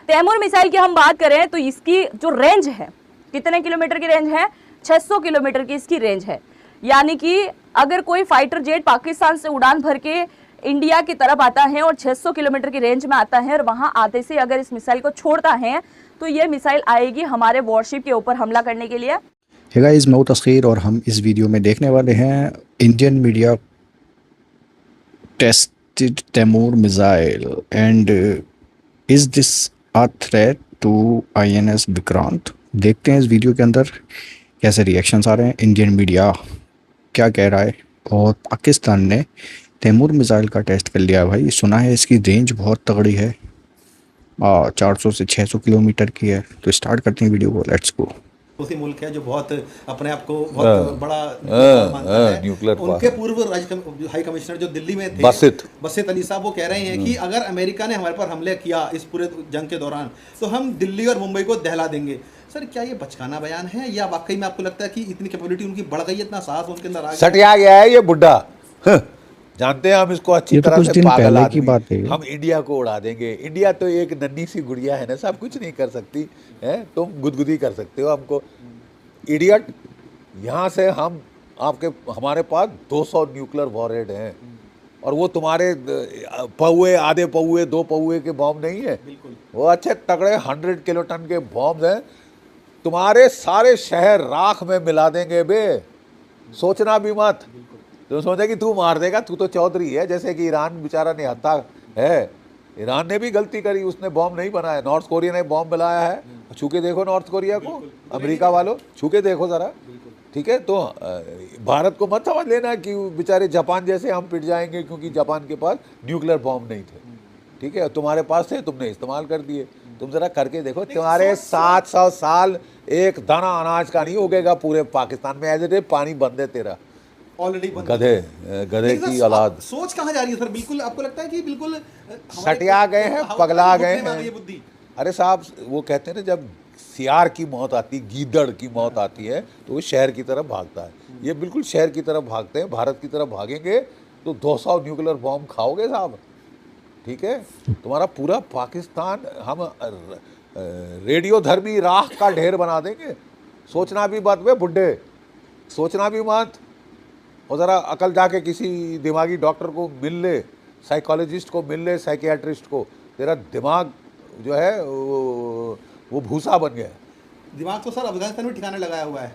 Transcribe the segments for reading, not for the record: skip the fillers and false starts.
Taimur missile की हम बात करें तो इसकी जो रेंज है, कितने किलोमीटर की रेंज है? 600 किलोमीटर की इसकी रेंज है। यानी कि अगर कोई फाइटर जेट पाकिस्तान से उड़ान भर के इंडिया की तरफ आता है और 600 किलोमीटर की रेंज में आता है और वहां आते से अगर इस मिसाइल को छोड़ता है तो ये मिसाइल आएगी हमारे वॉरशिप के ऊपर हमला करने के लिए। हे गाइस, मैं तस्खीर और हम इस वीडियो में देखने वाले हैं Indian media tested Taimur missile and is this a threat to INS Vikrant. देखते हैं इस वीडियो के अंदर कैसे रिएक्शंस आ रहे हैं, इंडियन मीडिया क्या कह रहा है। और पाकिस्तान ने तैमूर मिसाइल का टेस्ट कर लिया है भाई। सुना है इसकी रेंज बहुत तगड़ी है, 400 से 600 किलोमीटर की है। तो स्टार्ट करते हैं वीडियो को, लेट्स गो। उसी मुल्क है जो बहुत अपने आप को बहुत बड़ा मानता है। न्यूक्लियर उनके पूर्व हाई कमिश्नर जो दिल्ली में थे, बसित अली साहब, वो कह रहे हैं कि अगर अमेरिका ने हमारे पर हमले किया इस पूरे जंग के दौरान तो हम दिल्ली और मुंबई को दहला देंगे। सर, क्या ये बचकाना बयान है या वाकई में आपको लगता है कि इतनी कैपेबिलिटी उनकी बढ़ गई है, इतना साहस उनके अंदर आ गया? सटिया गया है ये बुड्ढा। जानते हैं हम इसको अच्छी तरह से, पागल आदमी। बात है। हम इंडिया को उड़ा देंगे। इंडिया तो एक नन्ही सी गुड़िया है ना, सब कुछ नहीं कर सकती है। तुम गुदगुदी कर सकते हो हमको, इडियट। यहाँ से हम हमारे पास 200 न्यूक्लियर वॉरहेड हैं और वो तुम्हारे पौए, आधे पौए, 2 पौए के बॉम्ब नहीं है। वो अच्छे तगड़े 100 किलोटन के बॉम्ब हैं। तुम्हारे सारे शहर राख में मिला देंगे बे, सोचना भी मत। तो सोचा कि तू मार देगा, तू तो चौधरी है। जैसे कि ईरान बेचारा निहत्था है, ईरान ने भी गलती करी, उसने बॉम्ब नहीं बनाया। नॉर्थ कोरिया ने बॉम्ब बनाया है, छू के देखो नॉर्थ कोरिया को, अमेरिका वालों छू के देखो ज़रा, ठीक है। तो भारत को मत समझ लेना कि बेचारे जापान जैसे हम पिट जाएंगे क्योंकि जापान के पास न्यूक्लियर बॉम्ब नहीं थे, ठीक है। तुम्हारे पास थे, तुमने इस्तेमाल कर दिए। तुम ज़रा करके देखो, तुम्हारे 700 साल एक दाना अनाज का नहीं उगेगा पूरे पाकिस्तान में। एज ए पानी बंद है तेरा ऑलरेडी। गधे की औलाद। सोच कहाँ जा रही है सर? बिल्कुल आपको लगता है कि बिल्कुल सटिया गए हैं, पगला गए हैं। अरे साहब, वो कहते हैं ना, जब सियार की मौत आती, गीदड़ की मौत आती है तो वो शहर की तरफ भागता है। ये बिल्कुल शहर की तरफ भागते हैं। भारत की तरफ भागेंगे तो 200 न्यूक्लियर बॉम्ब खाओगे साहब, ठीक है। तुम्हारा पूरा पाकिस्तान हम रेडियो धर्मी राख का ढेर बना देंगे। सोचना भी मत वे बुड्ढे, सोचना भी मत। और ज़रा अकल जाके किसी दिमागी डॉक्टर को मिल ले, साइकोलॉजिस्ट को मिल ले, साइकियाट्रिस्ट को। तेरा दिमाग जो है वो भूसा बन गया। दिमाग तो सर अफगानिस्तान में ठिकाने लगाया हुआ है।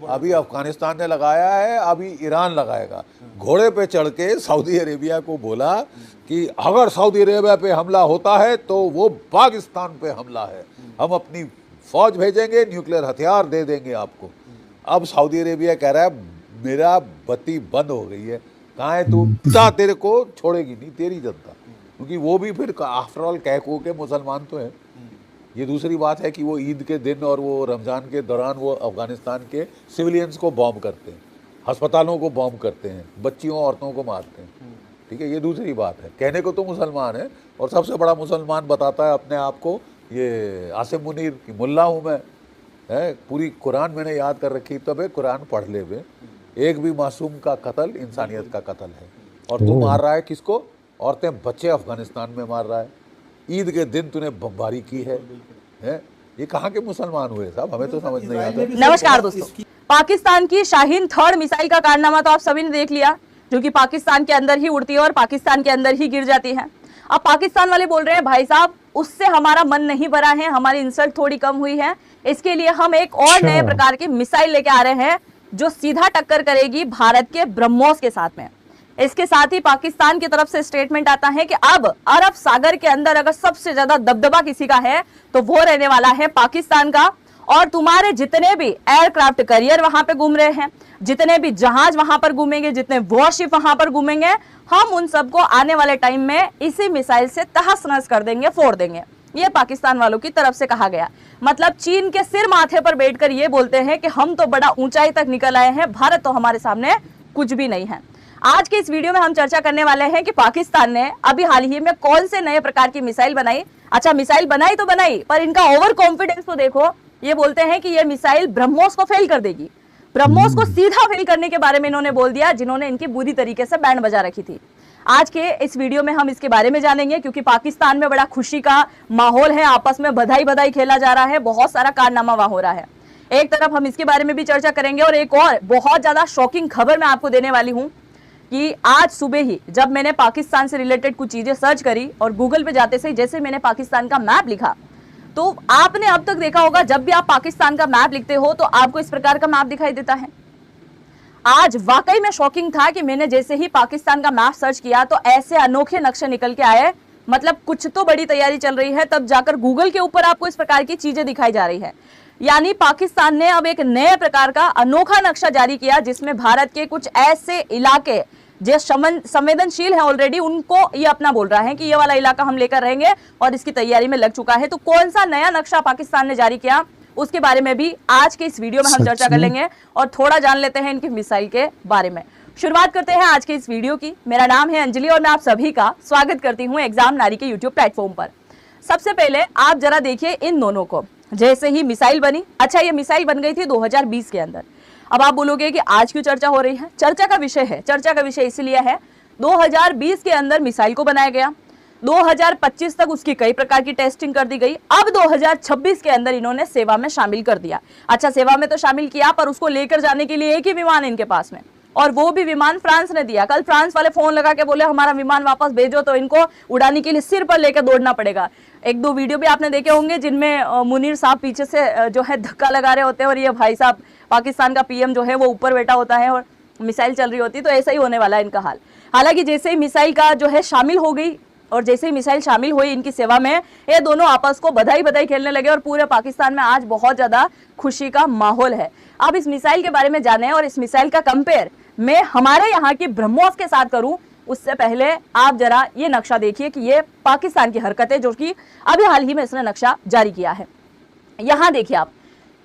अभी अफगानिस्तान ने लगाया है, अभी ईरान लगाएगा। घोड़े पे चढ़ के सऊदी अरेबिया को बोला कि अगर सऊदी अरेबिया पे हमला होता है तो वो पाकिस्तान पे हमला है, हम अपनी फौज भेजेंगे, न्यूक्लियर हथियार दे देंगे आपको। अब सऊदी अरेबिया कह रहा है मेरा बत्ती बंद हो गई है। कहाँ है तू? तेरे को छोड़ेगी नहीं तेरी जनता, क्योंकि वो भी फिर आफ्टर ऑल कह के मुसलमान तो हैं। ये दूसरी बात है कि वो ईद के दिन और वो रमज़ान के दौरान वो अफ़गानिस्तान के सिविलियंस को बॉम्ब करते हैं, अस्पतालों को बॉम्ब करते हैं, बच्चियों औरतों को मारते हैं, ठीक है। ये दूसरी बात है। कहने को तो मुसलमान है, और सबसे बड़ा मुसलमान बताता है अपने आप को ये आसिम मुनीर की मुल्ला हूँ मैं, है। पूरी कुरान मैंने याद कर रखी, तब कुरान पढ़ ले वे। एक भी मासूम का कत्ल इंसानियत का कत्ल है। और तू मार रहा है किसको? औरतें बच्चे अफगानिस्तान में मार रहा है। ईद के दिन तूने बमबारी की है। ये कहाँ के मुसलमान हुए साहब? हमें तो समझ नहीं आता। नमस्कार दोस्तों, पाकिस्तान की शाहीन थर्ड मिसाइल का कारनामा तो आप सभी ने देख लिया, जो कि पाकिस्तान के अंदर ही उड़ती है और पाकिस्तान के अंदर ही गिर जाती है। अब पाकिस्तान वाले बोल रहे हैं भाई साहब उससे हमारा मन नहीं भरा है, हमारी इंसल्ट थोड़ी कम हुई है, इसके लिए हम एक और नए प्रकार की मिसाइल लेके आ रहे हैं जो सीधा टक्कर करेगी भारत के ब्रह्मोस के साथ में। इसके साथ ही पाकिस्तान की तरफ से स्टेटमेंट आता है कि अब अरब सागर के अंदर अगर सबसे ज्यादा दबदबा किसी का है तो वो रहने वाला है पाकिस्तान का। और तुम्हारे जितने भी एयरक्राफ्ट करियर वहां पे घूम रहे हैं, जितने भी जहाज वहां पर घूमेंगे, जितने वॉरशिप वहां पर घूमेंगे, हम उन सबको आने वाले टाइम में इसी मिसाइल से तहस नहस कर देंगे, फोड़ देंगे। ये पाकिस्तान वालों की तरफ से कहा गया। मतलब चीन के सिर माथे पर बैठकर ये बोलते हैं कि हम तो बड़ा ऊंचाई तक निकल आए हैं, भारत तो हमारे सामने कुछ भी नहीं है। आज के इस वीडियो में हम चर्चा करने वाले हैं कि पाकिस्तान ने अभी हाल ही में कौन से नए प्रकार की मिसाइल बनाई। अच्छा, मिसाइल बनाई तो बनाई, पर इनका ओवर कॉन्फिडेंस तो देखो। ये बोलते हैं कि ये मिसाइल ब्रह्मोस को फेल कर देगी। ब्रह्मोस को सीधा फेल करने के बारे में इन्होंने बोल दिया, जिन्होंने इनकी बुरी तरीके से बैंड बजा रखी थी। आज के इस वीडियो में हम इसके बारे में जानेंगे, क्योंकि पाकिस्तान में बड़ा खुशी का माहौल है, आपस में बधाई बधाई खेला जा रहा है, बहुत सारा कारनामा वहां हो रहा है। एक तरफ हम इसके बारे में भी चर्चा करेंगे और एक और बहुत ज्यादा शॉकिंग खबर मैं आपको देने वाली हूं कि आज सुबह ही जब मैंने पाकिस्तान से रिलेटेड कुछ चीजें सर्च करी और गूगल पे जाते से जैसे मैंने पाकिस्तान का मैप लिखा, तो आपने अब तक देखा होगा जब भी आप पाकिस्तान का मैप लिखते हो तो आपको इस प्रकार का मैप दिखाई देता है। आज वाकई में शॉकिंग था कि मैंने जैसे ही पाकिस्तान का मैप सर्च किया तो ऐसे अनोखे नक्शे निकल के आए, मतलब कुछ तो बड़ी तैयारी चल रही है, तब जाकर गूगल के ऊपर आपको इस प्रकार की चीजें दिखाई जा रही है। यानी पाकिस्तान ने अब एक नए प्रकार का अनोखा नक्शा जारी किया जिसमें भारत के कुछ ऐसे इलाके जो संवेदनशील है ऑलरेडी, उनको ये अपना बोल रहा है कि ये वाला इलाका हम लेकर रहेंगे और इसकी तैयारी में लग चुका है। तो कौन सा नया नक्शा पाकिस्तान ने जारी किया उसके बारे में भी आज के इस वीडियो में हम चर्चा कर लेंगे और थोड़ा जान लेते हैं इनकी मिसाइल के बारे में। शुरुआत करते हैं आज के इस वीडियो की। मेरा नाम है अंजलि और मैं आप सभी का स्वागत करती हूँ एग्जाम नारी के यूट्यूब प्लेटफॉर्म पर। सबसे पहले आप जरा देखिए इन दोनों को। जैसे ही मिसाइल बनी, अच्छा ये मिसाइल बन गई थी 2020 के अंदर। अब आप बोलोगे कि आज क्यों चर्चा हो रही है? चर्चा का विषय है, चर्चा का विषय इसलिए है 2020 के अंदर मिसाइल को बनाया गया, 2025 तक उसकी कई प्रकार की टेस्टिंग कर दी गई, अब 2026 के अंदर इन्होंने सेवा में शामिल कर दिया। अच्छा सेवा में तो शामिल किया पर उसको लेकर जाने के लिए एक ही विमान इनके पास में, और वो भी विमान फ्रांस ने दिया। कल फ्रांस वाले फोन लगा के बोले हमारा विमान वापस भेजो, तो इनको उड़ाने के लिए सिर पर लेकर दौड़ना पड़ेगा। एक दो वीडियो भी आपने देखे होंगे जिनमें मुनीर साहब पीछे से जो है धक्का लगा रहे होते हैं और ये भाई साहब पाकिस्तान का पीएम जो है वो ऊपर बैठा होता है और मिसाइल चल रही होती है। तो ऐसा ही होने वाला है इनका हाल। हालांकि जैसे ही मिसाइल का जो है शामिल हो गई और जैसे ही मिसाइल शामिल हुई इनकी सेवा में, ये दोनों आपस को बधाई बधाई खेलने लगे और पूरे पाकिस्तान में आज बहुत ज्यादा खुशी का माहौल है। अब इस मिसाइल के बारे में जाने और इस मिसाइल का कंपेयर मैं हमारे यहाँ की ब्रह्मोस के साथ करूं उससे पहले आप जरा ये नक्शा देखिए कि ये पाकिस्तान की हरकत है जो कि अभी हाल ही में इसने नक्शा जारी किया है। यहाँ देखिए आप,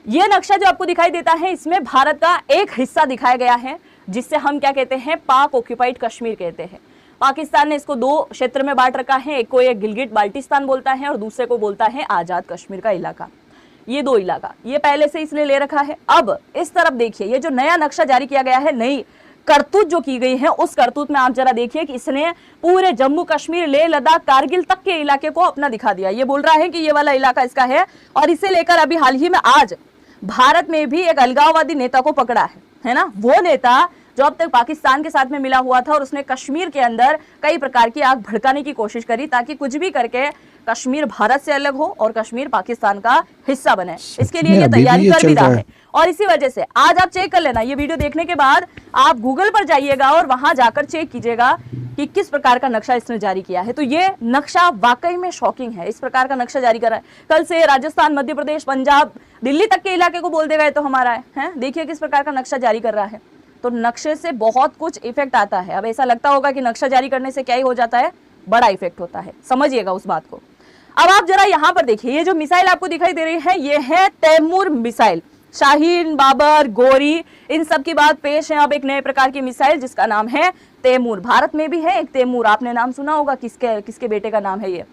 ये नक्शा जो आपको दिखाई देता है इसमें भारत का एक हिस्सा दिखाया गया है जिससे हम क्या कहते हैं, पाक ऑक्यूपाइड कश्मीर कहते हैं। पाकिस्तान ने इसको दो क्षेत्र में बांट रखा है, एक को ये गिलगिट बाल्टिस्तान बोलता है और दूसरे को बोलता है आजाद कश्मीर का इलाका। ये दो इलाका ये पहले से इसने ले रखा है। अब इस तरफ देखिए, ये जो नया नक्शा जारी किया गया है, नई करतूत जो की गई है, उस करतूत में आप जरा देखिए कि इसने पूरे जम्मू कश्मीर, लेह लद्दाख, कारगिल तक के इलाके को अपना दिखा दिया। ये बोल रहा है कि ये वाला इलाका इसका है और इसे लेकर अभी हाल ही में आज भारत में भी एक अलगाववादी नेता को पकड़ा है ना, वो नेता जो अब तक पाकिस्तान के साथ में मिला हुआ था और उसने कश्मीर के अंदर कई प्रकार की आग भड़काने की कोशिश करी ताकि कुछ भी करके कश्मीर भारत से अलग हो और कश्मीर पाकिस्तान का हिस्सा बने। इसके लिए ये तैयारी कर भी रहा है और इसी वजह से आज आप चेक कर लेना, ये वीडियो देखने के बाद आप गूगल पर जाइएगा और वहां जाकर चेक कीजिएगा कि किस प्रकार का नक्शा इसने जारी किया है। तो ये नक्शा वाकई में शॉकिंग है, इस प्रकार का नक्शा जारी कर रहा है। कल से राजस्थान, मध्य प्रदेश, पंजाब, दिल्ली तक के इलाके को बोल देगा ये तो हमारा है। देखिए किस प्रकार का नक्शा जारी कर रहा है। तो नक्शे से बहुत कुछ इफेक्ट आता है। अब ऐसा लगता होगा कि नक्शा जारी करने से क्या ही हो जाता है, बड़ा इफेक्ट होता है, समझिएगा उस बात को। अब आप जरा यहाँ पर देखिए, ये जो मिसाइल आपको दिखाई दे रही है ये है तैमूर मिसाइल। शाहीन, बाबर, गोरी, इन सब की बात पेश है। अब एक नए प्रकार की मिसाइल जिसका नाम है तैमूर। भारत में भी है एक तैमूर, आपने नाम सुना होगा, किसके बेटे का नाम है ये।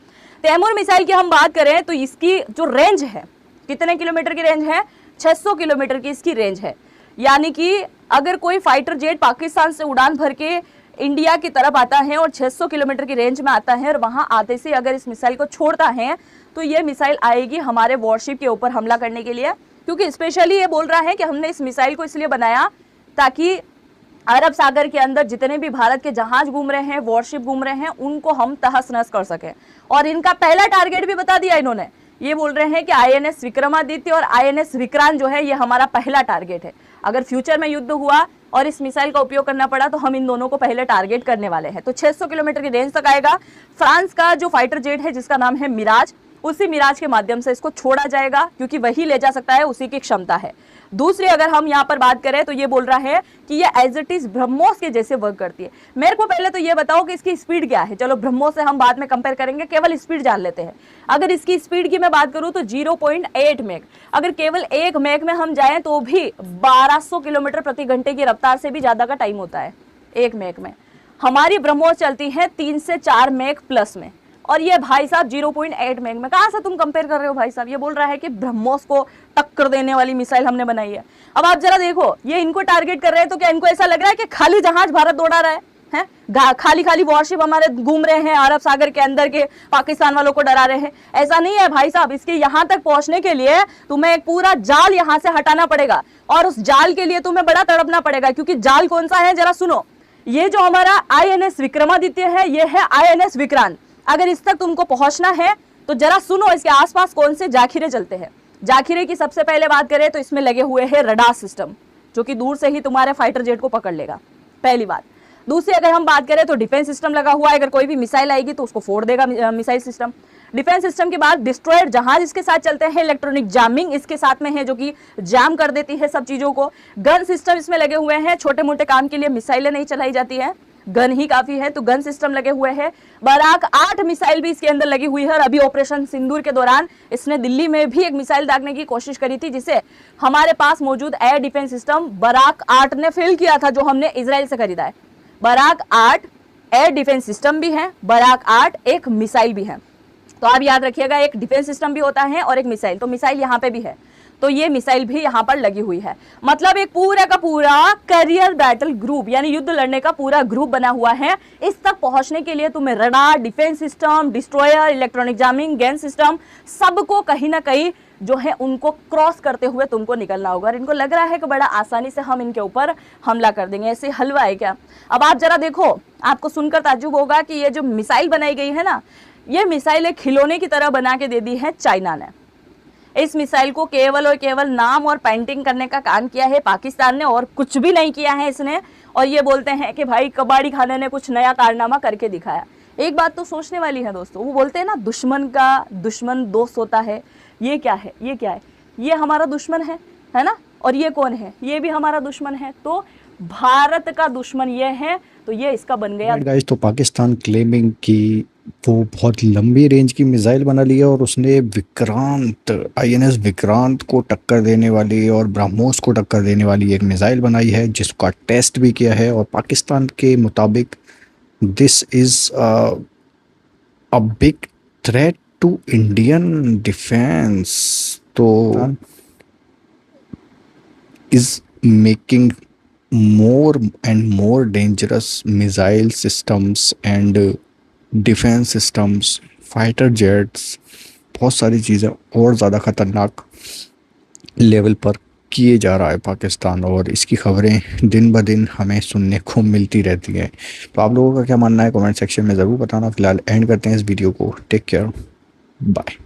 तैमूर मिसाइल की हम बात करें तो इसकी जो रेंज है, कितने किलोमीटर की रेंज है? 600 किलोमीटर की इसकी रेंज है। यानी कि अगर कोई फाइटर जेट पाकिस्तान से उड़ान भर के इंडिया की तरफ आता है और 600 किलोमीटर की रेंज में आता है और वहां आते से अगर इस मिसाइल को छोड़ता है तो ये मिसाइल आएगी हमारे वॉरशिप के ऊपर हमला करने के लिए। क्योंकि स्पेशली ये बोल रहा है कि हमने इस मिसाइल को इसलिए बनाया ताकि अरब सागर के अंदर जितने भी भारत के जहाज घूम रहे हैं, वॉरशिप घूम रहे हैं, उनको हम तहस नहस कर सकें। और इनका पहला टारगेट भी बता दिया इन्होंने। ये बोल रहे हैं कि INS विक्रमादित्य और INS विक्रांत जो है ये हमारा पहला टारगेट है। अगर फ्यूचर में युद्ध हुआ और इस मिसाइल का उपयोग करना पड़ा तो हम इन दोनों को पहले टारगेट करने वाले हैं। तो 600 किलोमीटर की रेंज तक आएगा। फ्रांस का जो फाइटर जेट है जिसका नाम है मिराज, उसी मिराज के माध्यम से इसको छोड़ा जाएगा क्योंकि वही ले जा सकता है, उसी की क्षमता है। दूसरी अगर हम यहाँ पर बात करें तो ये बोल रहा है कि ये एज इट इज ब्रह्मोस के जैसे वर्क करती है। मेरे को पहले तो ये बताओ कि इसकी स्पीड क्या है। चलो ब्रह्मोस से हम बाद में कंपेयर करेंगे, केवल स्पीड जान लेते हैं। अगर इसकी स्पीड की मैं बात करूं तो 0.8 मैक, अगर केवल 1 मैक में हम जाएं तो भी 1200 किलोमीटर प्रति घंटे की रफ्तार से भी ज्यादा का टाइम होता है 1 मैक में। हमारी ब्रह्मोस चलती है 3 से 4 मैक प्लस में और ये भाई साहब 0.8 मैक में। कहां से तुम कंपेयर कर रहे हो भाई साहब? ये बोल रहा है कि ब्रह्मोस को टक्कर देने वाली मिसाइल हमने बनाई है। अब आप जरा देखो, ये इनको टारगेट कर रहे हैं तो क्या इनको ऐसा लग रहा है कि खाली जहाज भारत दौड़ा रहा हैं? खाली खाली वॉरशिप हमारे घूम रहे हैं अरब सागर के अंदर के, पाकिस्तान वालों को डरा रहे हैं। ऐसा नहीं है भाई साहब, इसके यहाँ तक पहुंचने के लिए तुम्हें एक पूरा जाल यहाँ से हटाना पड़ेगा, और उस जाल के लिए तुम्हें बड़ा तड़पना पड़ेगा। क्योंकि जाल कौन सा है, जरा सुनो। ये जो हमारा INS विक्रमादित्य है, ये है INS विक्रांत। अगर इस तक तुमको पहुंचना है तो जरा सुनो, इसके आसपास कौन से जाखिरे चलते हैं। जाखिरे की सबसे पहले बात करें तो इसमें लगे हुए हैं रडार सिस्टम, जो कि दूर से ही तुम्हारे फाइटर जेट को पकड़ लेगा, पहली बात। दूसरी अगर हम बात करें तो डिफेंस सिस्टम लगा हुआ है, अगर कोई भी मिसाइल आएगी तो उसको फोड़ देगा मिसाइल सिस्टम। डिफेंस सिस्टम के बाद डिस्ट्रॉयर जहाज इसके साथ चलते हैं, इलेक्ट्रॉनिक जैमिंग इसके साथ में है, जो कि जैम कर देती है सब चीजों को। गन सिस्टम इसमें लगे हुए हैं, छोटे मोटे काम के लिए मिसाइलें नहीं चलाई जाती है, गन ही काफी है, तो गन सिस्टम लगे हुए हैं। बराक 8 मिसाइल भी इसके अंदर लगी हुई है, और अभी ऑपरेशन सिंदूर के दौरान इसने दिल्ली में भी एक मिसाइल दागने की कोशिश करी थी, जिसे हमारे पास मौजूद एयर डिफेंस सिस्टम बराक 8 ने फेल किया था, जो हमने इजराइल से खरीदा है। बराक 8 एयर डिफेंस सिस्टम भी है, बराक 8 एक मिसाइल भी है। तो आप याद रखिएगा, एक डिफेंस सिस्टम भी होता है और एक मिसाइल, तो मिसाइल यहाँ पे भी है, तो ये मिसाइल भी यहाँ पर लगी हुई है। मतलब एक पूरा का पूरा करियर बैटल ग्रुप, यानी युद्ध लड़ने का पूरा ग्रुप बना हुआ है। इस तक पहुंचने के लिए तुम्हें radar, defence system, destroyer, electronic jamming, gun system, सबको कहीं ना कहीं जो है उनको क्रॉस करते हुए तुमको निकलना होगा। और इनको लग रहा है कि बड़ा आसानी से हम इनके ऊपर हमला कर देंगे, ऐसे हलवा है क्या? अब आप जरा देखो, आपको सुनकर ताज्जुब होगा कि ये जो मिसाइल बनाई गई है ना, ये मिसाइल एक खिलौने की तरह बना के दे दी है चाइना ने। इस मिसाइल को केवल और केवल नाम और पेंटिंग करने का काम किया है पाकिस्तान ने, और कुछ भी नहीं किया है इसने। और ये बोलते हैं कि भाई कबाड़ी खाने ने कुछ नया कारनामा करके दिखाया। एक बात तो सोचने वाली है दोस्तों, वो बोलते हैं ना दुश्मन का दुश्मन दोस्त होता है। ये क्या है, ये क्या है? ये हमारा दुश्मन है ना? और ये कौन है? ये भी हमारा दुश्मन है। तो भारत का दुश्मन ये है, तो ये इसका बन गया। गाइस, तो पाकिस्तान क्लेमिंग की वो बहुत लंबी रेंज की मिसाइल बना लिया, और उसने विक्रांत INS विक्रांत को टक्कर देने वाली और ब्रह्मोस को टक्कर देने वाली एक मिसाइल बनाई है, जिसका टेस्ट भी किया है। और पाकिस्तान के मुताबिक this is a big threat to Indian defence, तो is making more and more dangerous missile systems and defence systems, fighter jets, बहुत सारी चीज़ें और ज़्यादा ख़तरनाक लेवल पर किए जा रहा है पाकिस्तान, और इसकी खबरें दिन ब दिन हमें सुनने को मिलती रहती हैं। तो आप लोगों का क्या मानना है कमेंट सेक्शन में ज़रूर बताना। फिलहाल एंड करते हैं इस वीडियो को। Take care, bye.